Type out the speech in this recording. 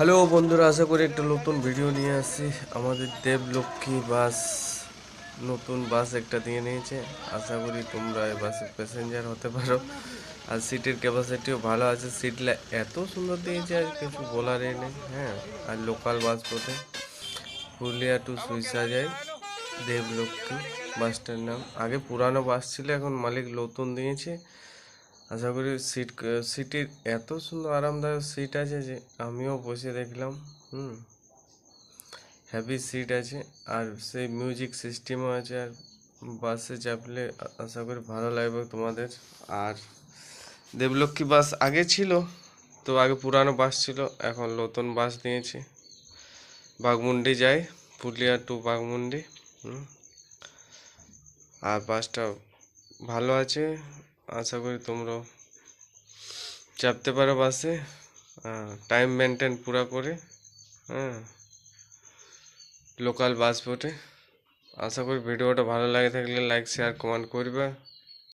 Hello বন্ধুরা, আশা করি একটা নতুন ভিডিও নিয়ে আসছি। আমাদের দেবলক্ষ্মী বাস নতুন বাস একটা দিয়ে নিয়েছে। আশা করি তোমরা এই বাসের প্যাসেঞ্জার হতে পারো। আর সিটের ক্যাপাসিটিও ভালো আছে, সিটটা এত সুন্দর দিয়েছে আর কিছু বলারই নেই। হ্যাঁ, আর লোকাল বাস পথে পুরুলিয়া টু সুইসা যায় দেবলক্ষ্মী বাসটার নাম। আগে পুরানো বাস ছিল, এখন মালিক নতুন দিয়েছে। আশা করি সিটের এত সুন্দর আরামদায়ক সিট আছে যে আমিও বসে দেখলাম। হুম, হেভি সিট আছে আর সেই মিউজিক সিস্টেমও আছে। আর বাসে চাপলে আশা করি ভালো লাগবে তোমাদের। আর দেবলক্ষ্মী বাস আগে ছিল, তো আগে পুরানো বাস ছিল, এখন নতুন বাস নিয়েছে। বাঘমুন্ডি যায়, পুরুলিয়া টু বাঘমুন্ডি। হুম, আর বাসটা ভালো আছে। আশা করি তোমরা চাপতে পারো বাসে। টাইম মেনটেন পুরা করে। হ্যাঁ, লোকাল বাস পথে। আশা করি ভিডিওটা ভালো লাগে থাকলে লাইক শেয়ার কমেন্ট করবে।